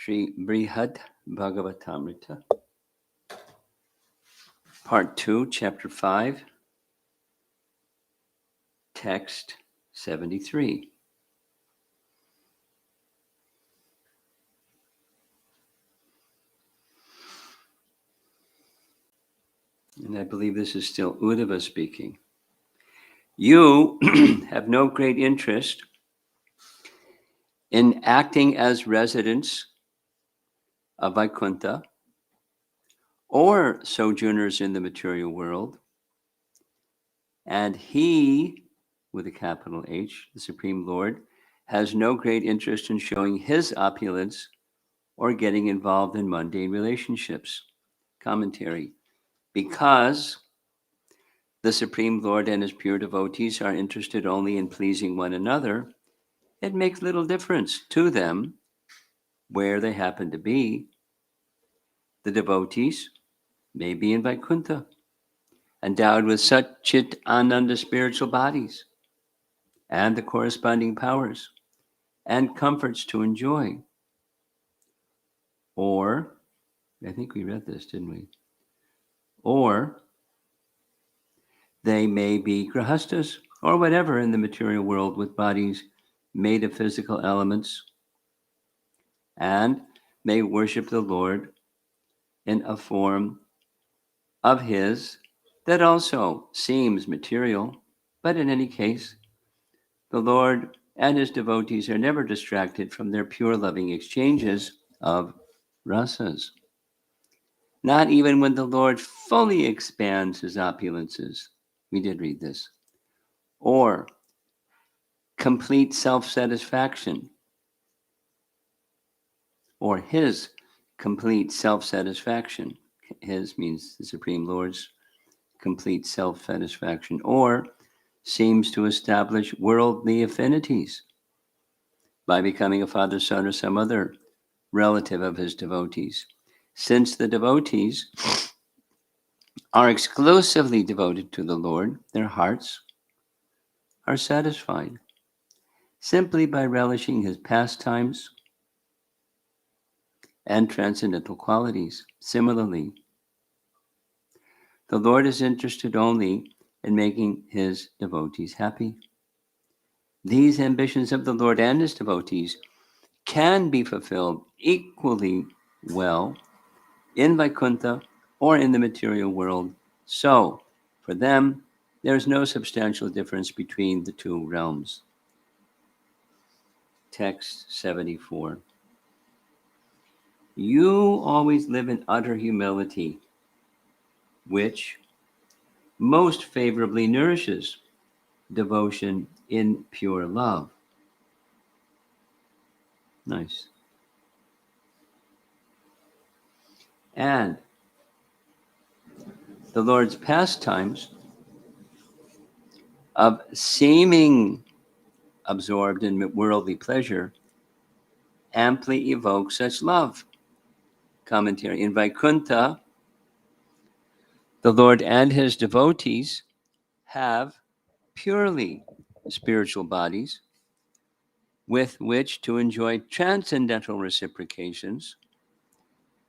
Sri Brhad Bhagavatamrita, Part 2, Chapter 5, Text 73. And I believe this is still Uddhava speaking. You have no great interest in acting as residents of Vaikuntha or sojourners in the material world. And he, with a capital H, the Supreme Lord, has no great interest in showing his opulence or getting involved in mundane relationships. Commentary. Because the Supreme Lord and his pure devotees are interested only in pleasing one another, it makes little difference to them where they happen to be. The devotees may be in Vaikuntha, endowed with Satchit Ananda spiritual bodies and the corresponding powers and comforts to enjoy. Or, I think we read this, didn't we? Or they may be grahastas or whatever in the material world with bodies made of physical elements and may worship the Lord in a form of his that also seems material. But in any case, the Lord and his devotees are never distracted from their pure loving exchanges of rasas. Not even when the Lord fully expands his opulences. We did read this. Or complete self-satisfaction, or his complete self-satisfaction. His means the Supreme Lord's complete self-satisfaction, or seems to establish worldly affinities by becoming a father, son, or some other relative of his devotees. Since the devotees are exclusively devoted to the Lord, their hearts are satisfied simply by relishing his pastimes and transcendental qualities. Similarly, the Lord is interested only in making his devotees happy. These ambitions of the Lord and his devotees can be fulfilled equally well in Vaikuntha or in the material world. So, for them, there is no substantial difference between the two realms. Text 74. You always live in utter humility, which most favorably nourishes devotion in pure love. Nice. And the Lord's pastimes of seeming absorbed in worldly pleasure amply evoke such love. Commentary. In Vaikuntha, the Lord and his devotees have purely spiritual bodies with which to enjoy transcendental reciprocations.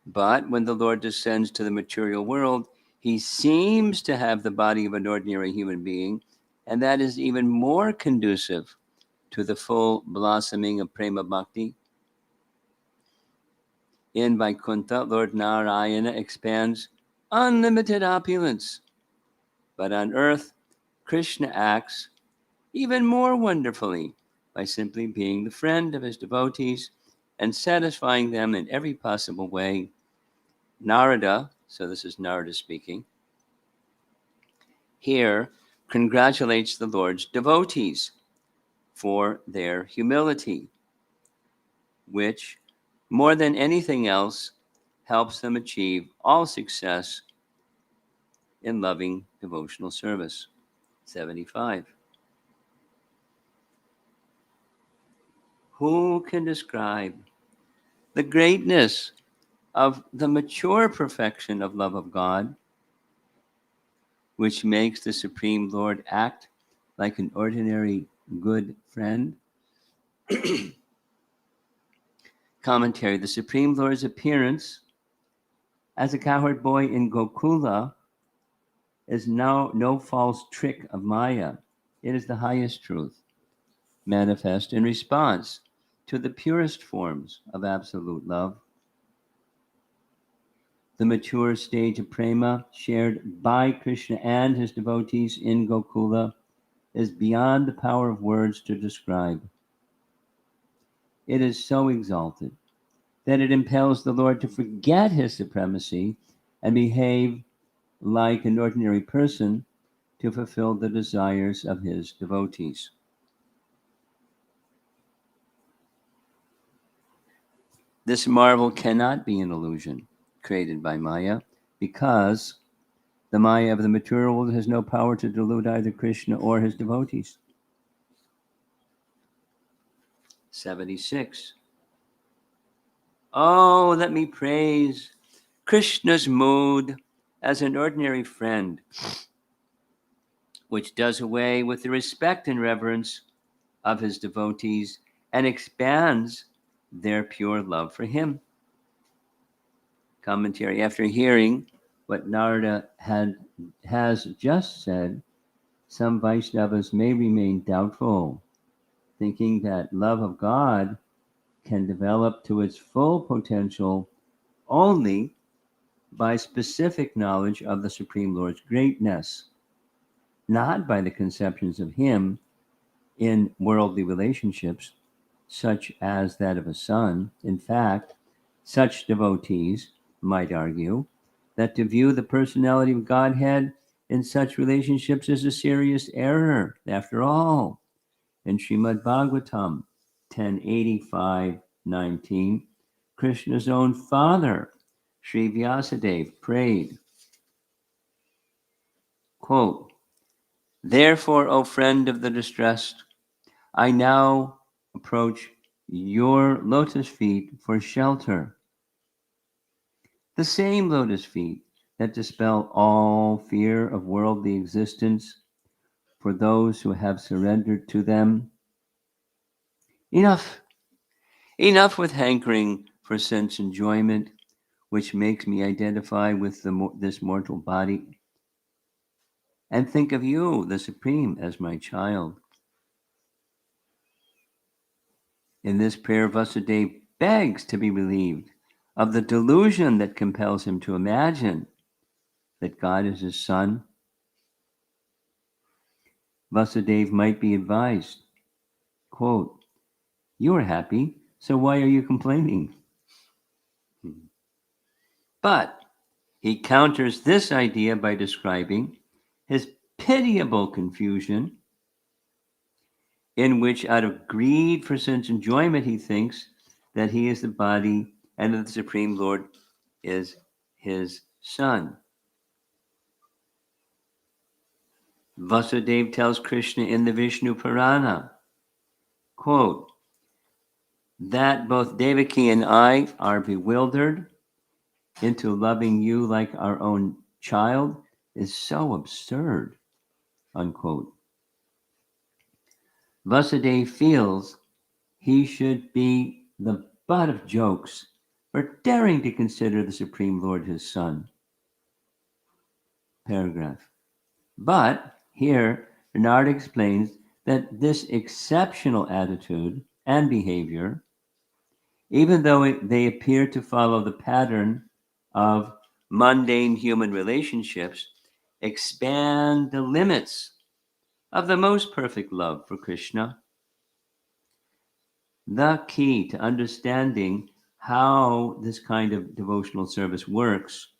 But when the Lord descends to the material world, he seems to have the body of an ordinary human being, and that is even more conducive to the full blossoming of Prema Bhakti. In Vaikuntha, Lord Narayana expands unlimited opulence. But on earth, Krishna acts even more wonderfully by simply being the friend of his devotees and satisfying them in every possible way. Narada, so this is Narada speaking, here congratulates the Lord's devotees for their humility, which, more than anything else, helps them achieve all success in loving devotional service. 75. Who can describe the greatness of the mature perfection of love of God, which makes the Supreme Lord act like an ordinary good friend? Commentary: the Supreme Lord's appearance as a cowherd boy in Gokula is now no false trick of Maya. It is the highest truth, manifest in response to the purest forms of absolute love. The mature stage of prema shared by Krishna and his devotees in Gokula is beyond the power of words to describe. It is so exalted that it impels the Lord to forget his supremacy and behave like an ordinary person to fulfill the desires of his devotees. This marvel cannot be an illusion created by Maya, because the Maya of the material world has no power to delude either Krishna or his devotees. 76. Oh, let me praise Krishna's mood as an ordinary friend, which does away with the respect and reverence of his devotees and expands their pure love for him. Commentary: after hearing what Narada has just said, some Vaishnavas may remain doubtful, thinking that love of God can develop to its full potential only by specific knowledge of the Supreme Lord's greatness, not by the conceptions of him in worldly relationships, such as that of a son. In fact, such devotees might argue that to view the personality of Godhead in such relationships is a serious error. After all, in Srimad Bhagavatam 10:85-19, Krishna's own father, Sri Vyasadeva, prayed, quote, "Therefore, O friend of the distressed, I now approach your lotus feet for shelter, the same lotus feet that dispel all fear of worldly existence for those who have surrendered to them. Enough, enough with hankering for sense enjoyment, which makes me identify with this mortal body, and think of you, the Supreme, as my child." In this prayer, Vasudeva begs to be relieved of the delusion that compels him to imagine that God is his son. Vasudeva might be advised, quote, "You are happy, so why are you complaining?" But he counters this idea by describing his pitiable confusion, in which, out of greed for sense enjoyment, he thinks that he is the body and that the Supreme Lord is his son. Vasudeva tells Krishna in the Vishnu Purana, quote, that both Devaki and I are bewildered into loving you like our own child is so absurd, unquote. Vasudeva feels he should be the butt of jokes for daring to consider the Supreme Lord his son. Paragraph. But here, Bernard explains that this exceptional attitude and behavior, even though they appear to follow the pattern of mundane human relationships, expand the limits of the most perfect love for Krishna. The key to understanding how this kind of devotional service works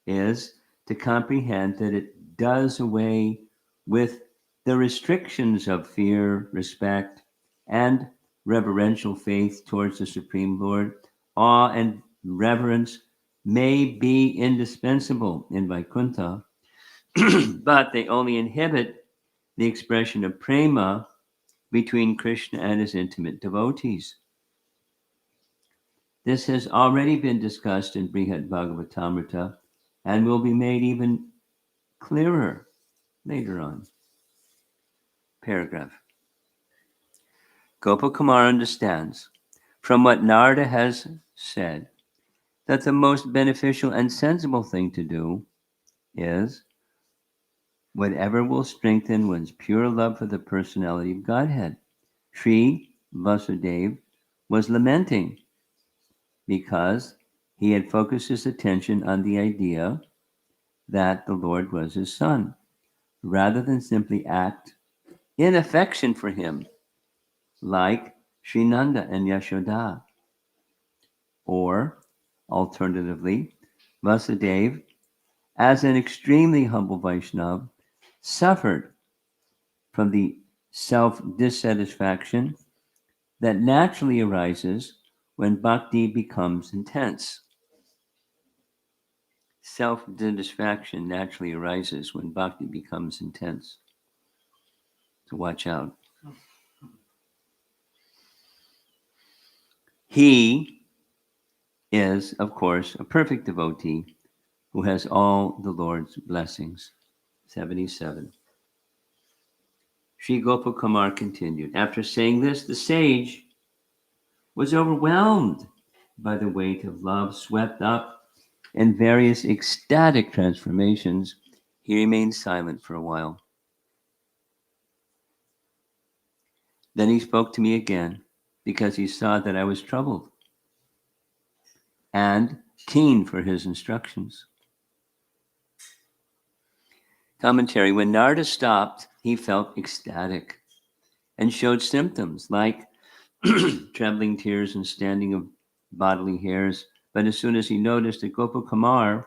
is to comprehend that it does away with the restrictions of fear, respect, and reverential faith towards the Supreme Lord. Awe and reverence may be indispensable in Vaikuntha, but they only inhibit the expression of prema between Krishna and his intimate devotees. This has already been discussed in Brhad Bhagavatamrita and will be made even clearer later on. Paragraph. Gopakumar understands from what Narada has said, that the most beneficial and sensible thing to do is whatever will strengthen one's pure love for the personality of Godhead. Sri Vasudeva was lamenting because he had focused his attention on the idea that the Lord was his son, rather than simply act in affection for him, like Sri Nanda and Yashoda. Or, alternatively, Vasudeva, as an extremely humble Vaishnava, suffered from the self dissatisfaction that naturally arises when bhakti becomes intense. Self dissatisfaction naturally arises when bhakti becomes intense. So watch out. He is, of course, a perfect devotee who has all the Lord's blessings. 77. Sri Gopakumar continued. After saying this, the sage was overwhelmed by the weight of love, swept up in various ecstatic transformations. He remained silent for a while. Then he spoke to me again because he saw that I was troubled and keen for his instructions. Commentary. When Narada stopped, he felt ecstatic and showed symptoms like trembling tears and standing of bodily hairs. But as soon as he noticed that Gopakumar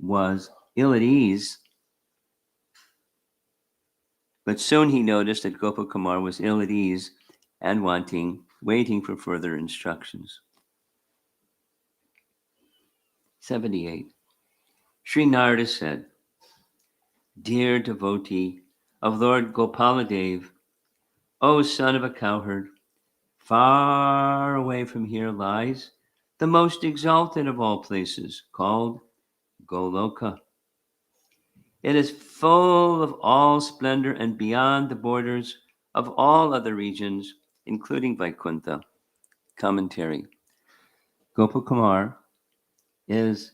was ill at ease, and waiting for further instructions. 78. Sri Narada said, Dear devotee of Lord Gopaladev, O son of a cowherd, far away from here lies the most exalted of all places, called Goloka. It is full of all splendor and beyond the borders of all other regions, including Vaikuntha. Commentary. Gopakumar is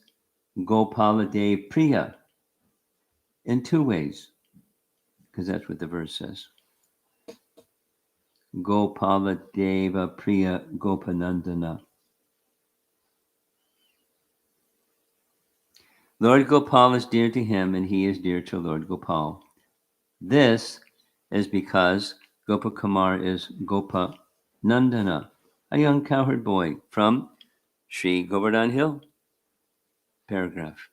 Gopaladev Priya in two ways, because that's what the verse says. Gopaladeva Priya Gopanandana. Lord Gopal is dear to him, and he is dear to Lord Gopal. This is because Gopakumar is Gopanandana, a young cowherd boy from Sri Govardhan Hill. Paragraph.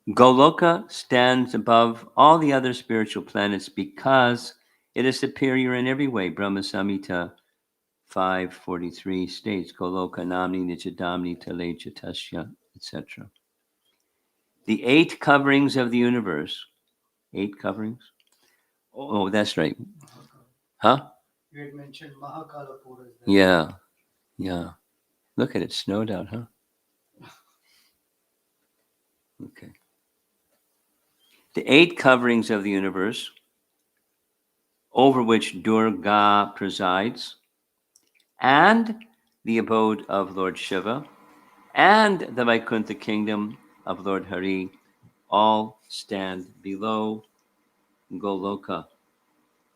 Goloka stands above all the other spiritual planets because it is superior in every way. Brahma Samhita 5:43 states, Goloka namni nichadamni tale chatasya, etc. The 8 coverings of the universe. 8 coverings? Oh, that's right. Huh? You had mentioned Mahakalapura. Yeah. Look at it, snowed out, huh? Okay. The 8 coverings of the universe, over which Durga presides, and the abode of Lord Shiva, and the Vaikuntha kingdom of Lord Hari, all stand below Goloka.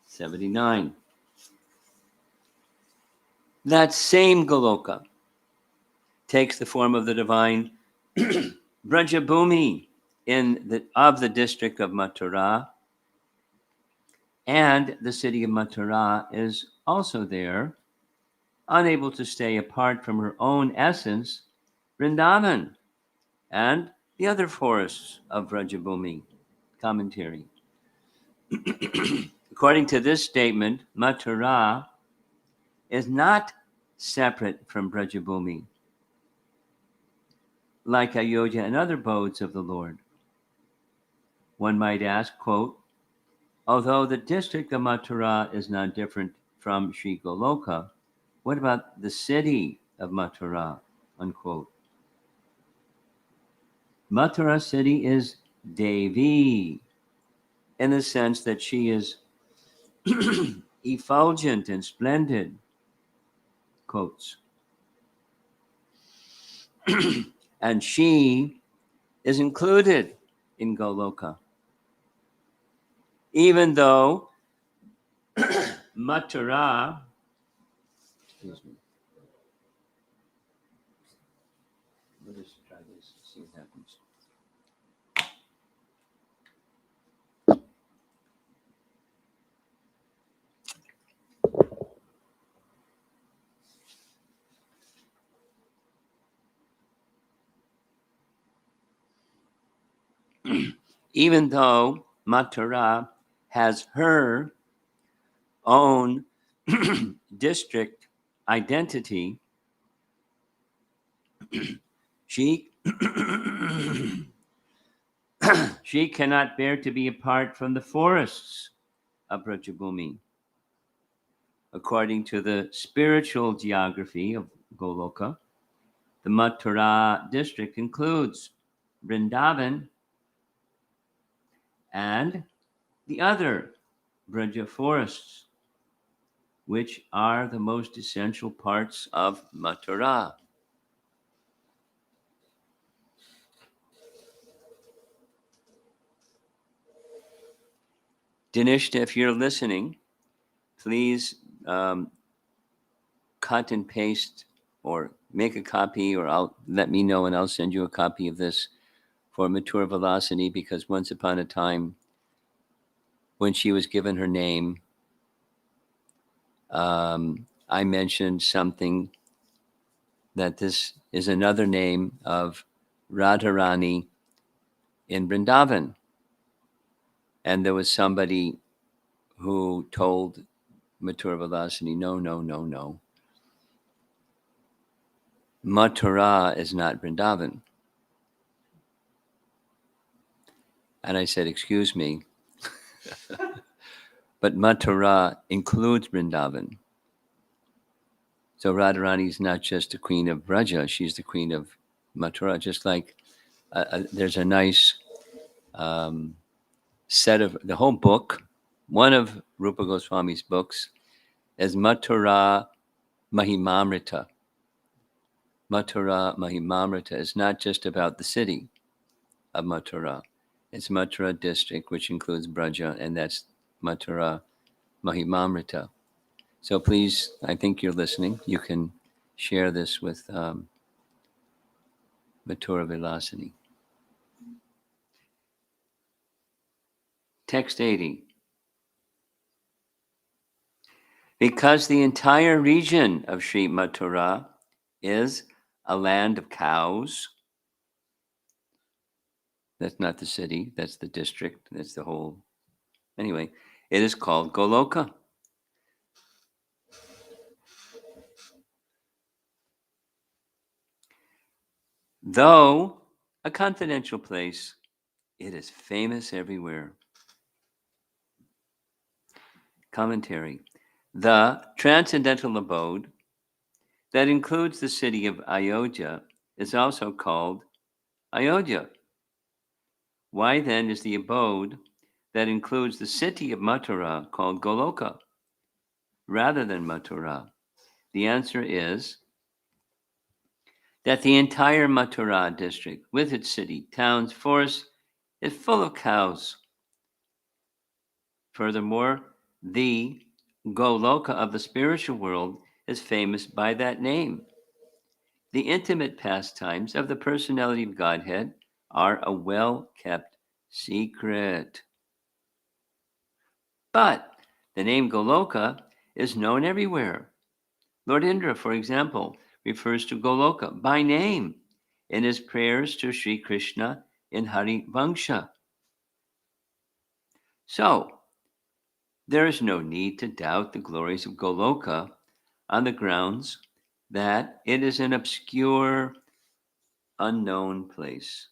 79. That same Goloka takes the form of the divine Brajabhumi of the district of Mathura, and the city of Mathura is also there, unable to stay apart from her own essence, Vrindavan, and the other forests of Brajabhumi. Commentary. According to this statement, Mathura is not separate from Brajabhumi, like Ayodhya and other abodes of the Lord. One might ask, quote, although the district of Mathura is not different from Sri Goloka, what about the city of Mathura? Unquote. Mathura city is Devi, in the sense that she is effulgent and splendid. quotes. And she is included in Goloka. Even though Mathura, excuse me, let us try this, see what happens. Even though Mathura has her own district identity, she she cannot bear to be apart from the forests of Brajabhumi. According to the spiritual geography of Goloka, the Mathura district includes Vrindavan and the other Braja forests, which are the most essential parts of Mathura. Dinesh, if you're listening, please cut and paste or make a copy, or let me know and I'll send you a copy of this for Mathura Velocity, because once upon a time, when she was given her name, I mentioned something that this is another name of Radharani in Vrindavan. And there was somebody who told Mathura Velocity, no. Mathura is not Vrindavan. And I said, excuse me, but Mathura includes Vrindavan. So Radharani is not just the queen of Braja, she's the queen of Mathura. Just like there's a nice set of the whole book. One of Rupa Goswami's books is Mathura Mahimamrita. Mathura Mahimamrita is not just about the city of Mathura. It's Mathura district, which includes Braja, and that's Mathura Mahimamrita. So please, I think you're listening. You can share this with Mathura Vilasini. Text 80. Because the entire region of Sri Mathura is a land of cows. That's not the city, that's the district, that's the whole. Anyway, it is called Goloka. Though a confidential place, it is famous everywhere. Commentary. The transcendental abode that includes the city of Ayodhya is also called Ayodhya. Why then is the abode that includes the city of Mathura called Goloka rather than Mathura? The answer is that the entire Mathura district, with its city, towns, forests, is full of cows. Furthermore, the Goloka of the spiritual world is famous by that name. The intimate pastimes of the personality of Godhead are a well-kept secret. But the name Goloka is known everywhere. Lord Indra, for example, refers to Goloka by name in his prayers to Sri Krishna in Hari Vangsha. So, there is no need to doubt the glories of Goloka on the grounds that it is an obscure, unknown place.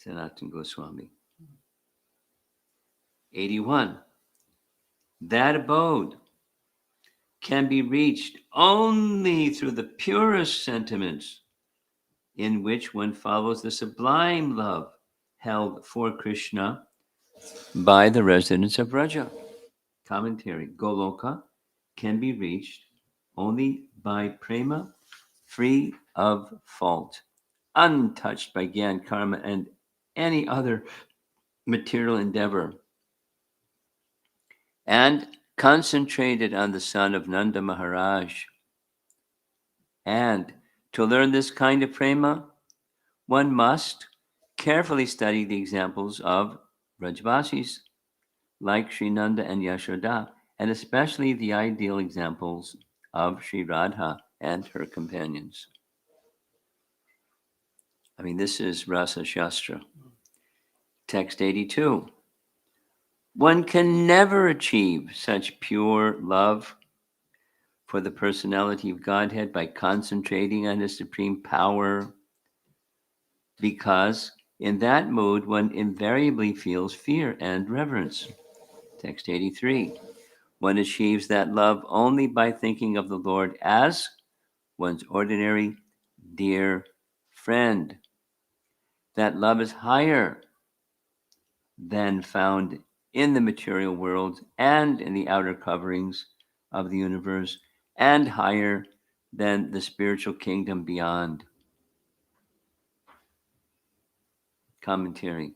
Sanatana Goswami. 81. That abode can be reached only through the purest sentiments in which one follows the sublime love held for Krishna by the residents of Braja. Commentary. Goloka can be reached only by prema, free of fault, untouched by Gyan, karma, and any other material endeavor, and concentrated on the son of Nanda Maharaj. And to learn this kind of prema, one must carefully study the examples of Brajvasis like Sri Nanda and Yashoda, and especially the ideal examples of Sri Radha and her companions. I mean, this is Rasa Shastra. Text 82. One can never achieve such pure love for the personality of Godhead by concentrating on His supreme power, because in that mood one invariably feels fear and reverence. Text 83. One achieves that love only by thinking of the Lord as one's ordinary dear friend. That love is higher than found in the material world and in the outer coverings of the universe, and higher than the spiritual kingdom beyond. Commentary.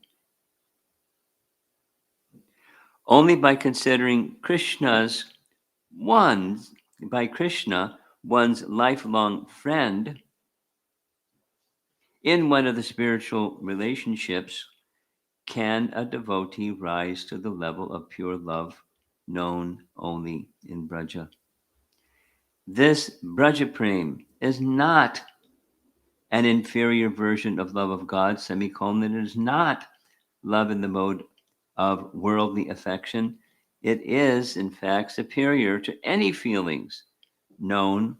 Only by considering one's lifelong friend in one of the spiritual relationships, can a devotee rise to the level of pure love known only in Braja. This Braja Prem is not an inferior version of love of God, semicolon. It is not love in the mode of worldly affection. It is, in fact, superior to any feelings known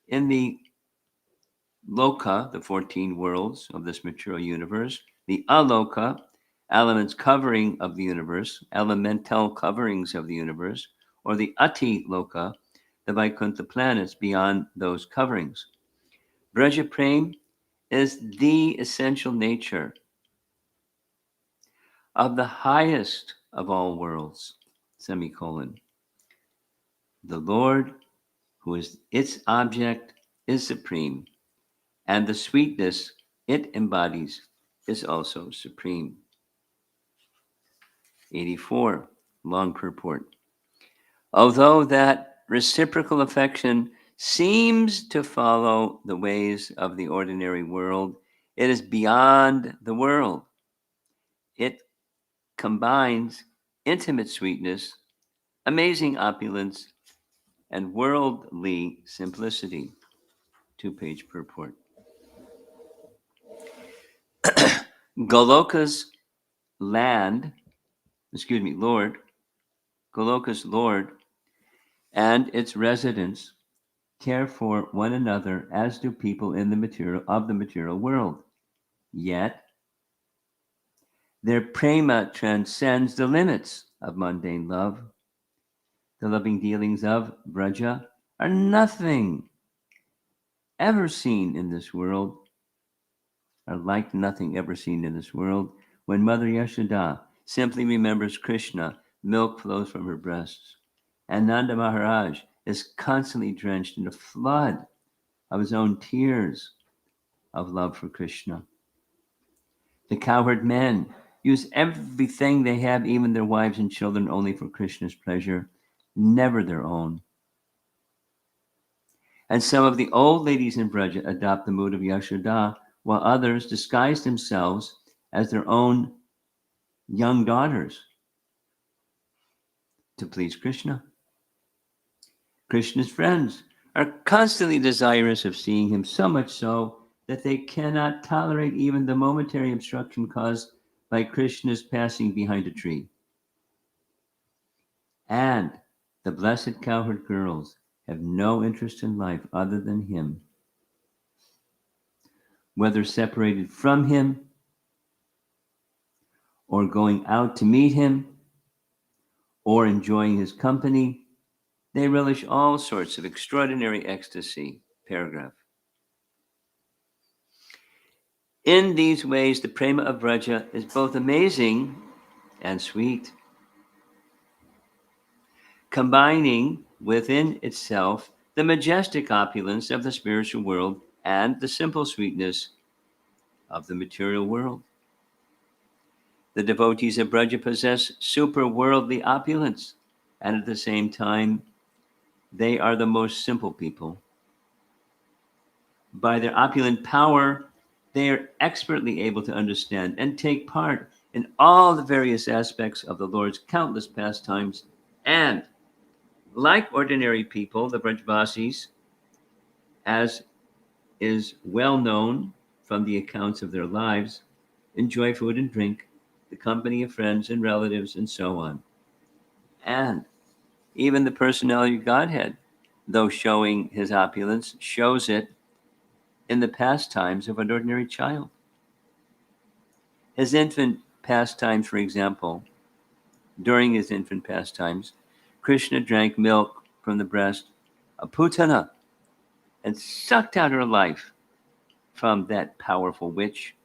in the Loka, the 14 worlds of this material universe, the Aloka, elements covering of the universe, elemental coverings of the universe, or the Ati Loka, the Vaikuntha planets beyond those coverings. Braja Prem is the essential nature of the highest of all worlds, semicolon. The Lord, who is its object, is supreme, and the sweetness it embodies is also supreme. 84, long purport. Although that reciprocal affection seems to follow the ways of the ordinary world, it is beyond the world. It combines intimate sweetness, amazing opulence, and worldly simplicity. 2-page purport. Goloka's Lord, Goloka's Lord, and its residents care for one another as do people in the material world. Yet their prema transcends the limits of mundane love. The loving dealings of Braja are nothing ever seen in this world, are like nothing ever seen in this world. When Mother Yashoda simply remembers Krishna, milk flows from her breasts. And Nanda Maharaj is constantly drenched in a flood of his own tears of love for Krishna. The cowherd men use everything they have, even their wives and children, only for Krishna's pleasure, never their own. And some of the old ladies in Braja adopt the mood of Yashoda, while others disguise themselves as their own young daughters to please Krishna. Krishna's friends are constantly desirous of seeing him, so much so that they cannot tolerate even the momentary obstruction caused by Krishna's passing behind a tree. And the blessed cowherd girls have no interest in life other than him. Whether separated from him or going out to meet him or enjoying his company, they relish all sorts of extraordinary ecstasy. Paragraph. In these ways, the prema of Braja is both amazing and sweet, combining within itself the majestic opulence of the spiritual world and the simple sweetness of the material world. The devotees of Braja possess super worldly opulence, and at the same time, they are the most simple people. By their opulent power, they are expertly able to understand and take part in all the various aspects of the Lord's countless pastimes. And, like ordinary people, the Brajvasis, as is well known from the accounts of their lives, enjoy food and drink, the company of friends and relatives, and so on. And even the personality of Godhead, though showing his opulence, shows it in the pastimes of an ordinary child. His infant pastimes, for example, during his infant pastimes, Krishna drank milk from the breast of Putana and sucked out her life from that powerful witch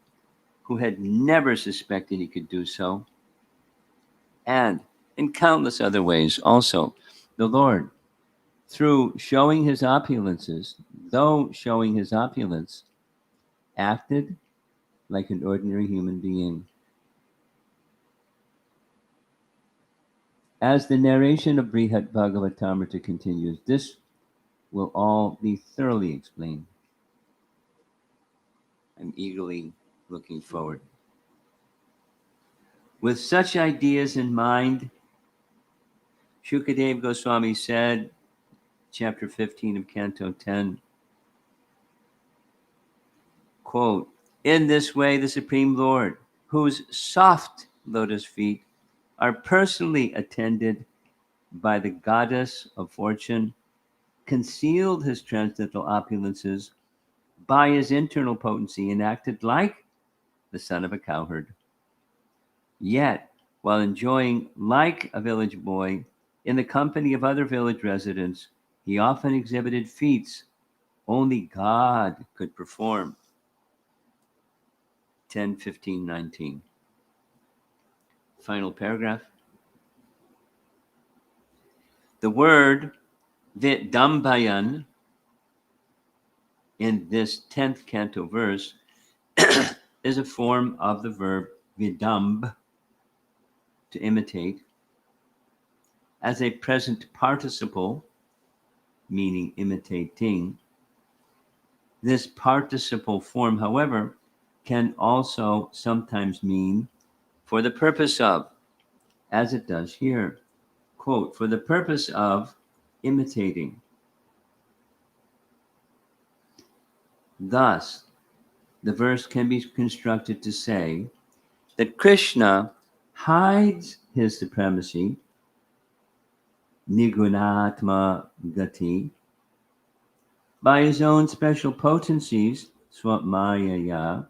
who had never suspected he could do so. And in countless other ways also, the Lord, through showing his opulences, though showing his opulence, acted like an ordinary human being. As the narration of Brhad Bhagavatamrita continues, this will all be thoroughly explained. I'm eagerly looking forward. With such ideas in mind, Shukadeva Goswami said, chapter 15 of Canto 10, quote, "In this way, the Supreme Lord, whose soft lotus feet are personally attended by the goddess of fortune, concealed his transcendental opulences by his internal potency and acted like the son of a cowherd. Yet, while enjoying like a village boy in the company of other village residents, he often exhibited feats only God could perform." 10, 15, 19. Final paragraph. The word Vidambayan in this 10th canto verse is a form of the verb vidamb, to imitate, as a present participle, meaning imitating. This participle form, however, can also sometimes mean for the purpose of, as it does here. Quote, "For the purpose of imitating." Thus, the verse can be constructed to say that Krishna hides his supremacy, Nigunatma Gati, by his own special potencies, Swatmayaya,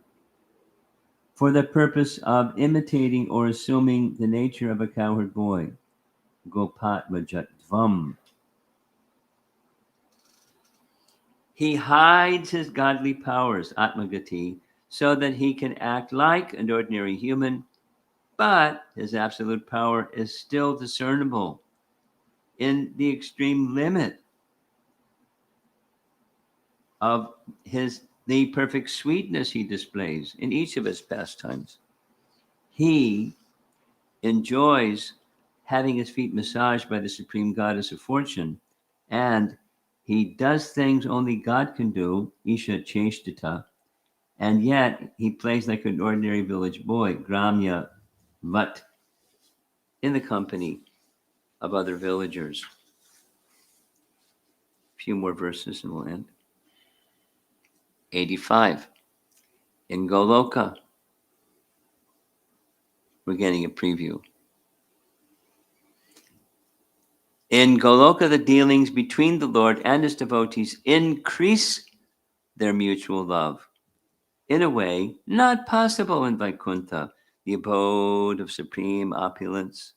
for the purpose of imitating or assuming the nature of a cowherd boy, Gopatmajatvam. He hides his godly powers, Atmagati, so that he can act like an ordinary human, but his absolute power is still discernible in the extreme limit of the perfect sweetness he displays in each of his pastimes. He enjoys having his feet massaged by the supreme goddess of fortune, and he does things only God can do, Isha Cheshtita, and yet he plays like an ordinary village boy, Gramya Vat, in the company of other villagers. A few more verses and we'll end. 85. In Goloka, we're getting a preview. In Goloka, the dealings between the Lord and his devotees increase their mutual love in a way not possible in Vaikuntha, the abode of supreme opulence.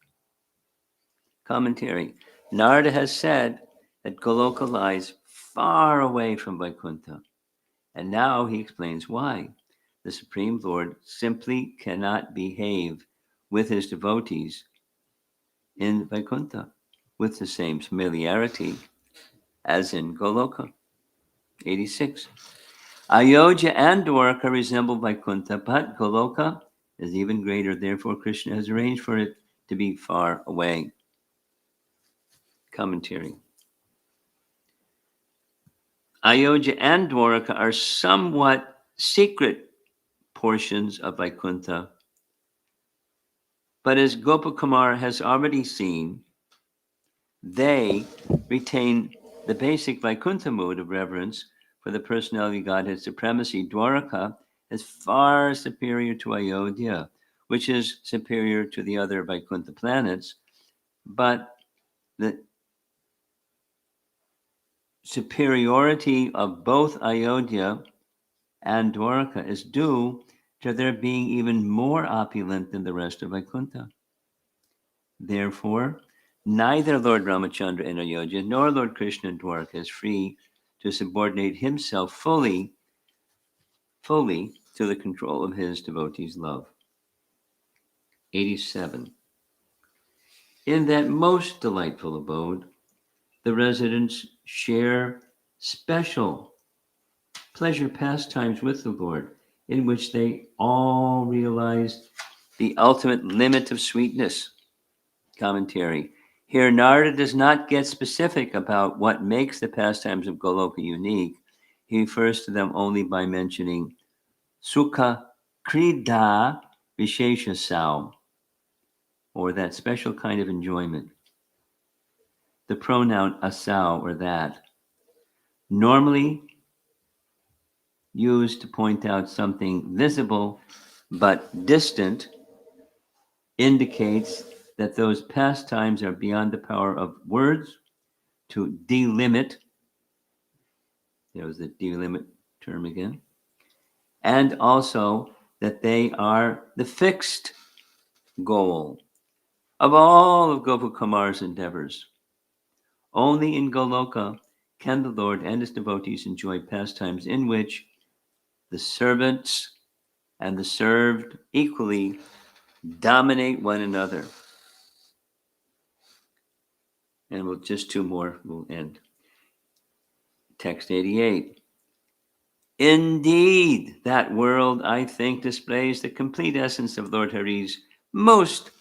Commentary. Narada has said that Goloka lies far away from Vaikuntha, and now he explains why. The Supreme Lord simply cannot behave with his devotees in Vaikuntha with the same familiarity as in Goloka. 86. Ayodhya and Dwarka resemble Vaikuntha, but Goloka is even greater. Therefore, Krishna has arranged for it to be far away. Commentary. Ayodhya and Dwarka are somewhat secret portions of Vaikuntha, but as Gopakumar has already seen, they retain the basic Vaikuntha mode of reverence for the personality of Godhead supremacy. Dwaraka is far superior to Ayodhya, which is superior to the other Vaikuntha planets, but the superiority of both Ayodhya and Dwaraka is due to their being even more opulent than the rest of Vaikuntha. Therefore, neither Lord Ramachandra in Ayodhya nor Lord Krishna in Dwarka is free to subordinate himself fully to the control of his devotees' love. 87. In that most delightful abode, the residents share special pleasure pastimes with the Lord, in which they all realize the ultimate limit of sweetness. Commentary. Here, Narada does not get specific about what makes the pastimes of Goloka unique. He refers to them only by mentioning Sukha Krida Vishesha Sao, or that special kind of enjoyment. The pronoun asau, or that, normally used to point out something visible but distant, indicates that those pastimes are beyond the power of words to delimit. There's the delimit term again. And also that they are the fixed goal of all of Gopakumar's endeavors. Only in Goloka can the Lord and his devotees enjoy pastimes in which the servants and the served equally dominate one another. And we'll just two more, we'll end. Text 88. Indeed, that world, I think, displays the complete essence of Lord Hari's most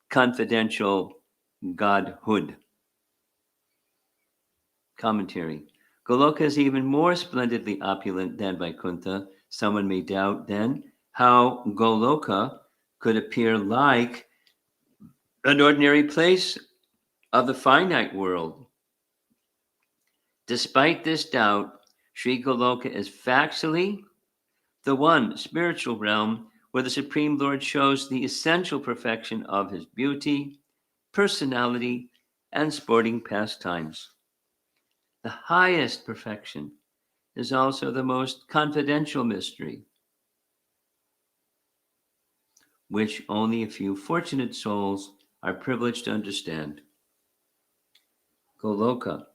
confidential godhood. Commentary. Goloka is even more splendidly opulent than Vaikuntha. Someone may doubt then how Goloka could appear like an ordinary place of the finite world. Despite this doubt, Sri Goloka is factually the one spiritual realm where the Supreme Lord shows the essential perfection of his beauty, personality, and sporting pastimes. The highest perfection is also the most confidential mystery, which only a few fortunate souls are privileged to understand. Goloka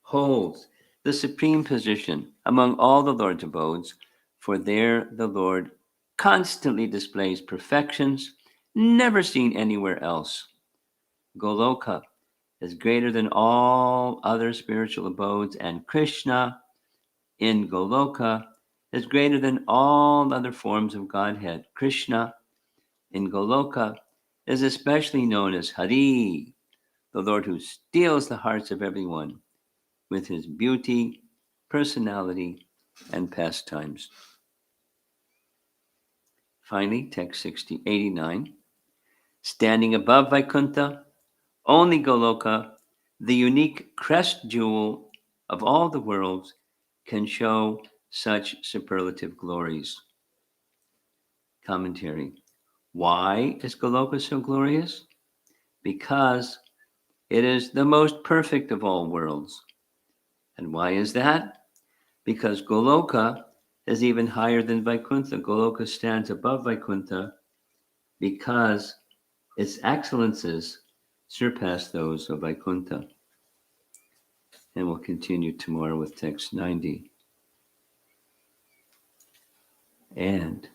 holds the supreme position among all the Lord's abodes, for there the Lord constantly displays perfections never seen anywhere else. Goloka is greater than all other spiritual abodes, and Krishna in Goloka is greater than all other forms of Godhead. Krishna in Goloka is especially known as Hari, the Lord who steals the hearts of everyone with his beauty, personality, and pastimes. Finally, text 89. Standing above Vaikuntha, only Goloka, the unique crest jewel of all the worlds, can show such superlative glories. Commentary. Why is Goloka so glorious? Because it is the most perfect of all worlds. And why is that? Because Goloka is even higher than Vaikuntha. Goloka stands above Vaikuntha because its excellences surpass those of Vaikuntha. And we'll continue tomorrow with text 90. And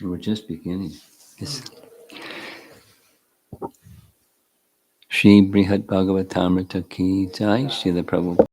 We're just beginning. Yes. Shri Brhad Bhagavatamrita ki jai, Srila Prabhupada.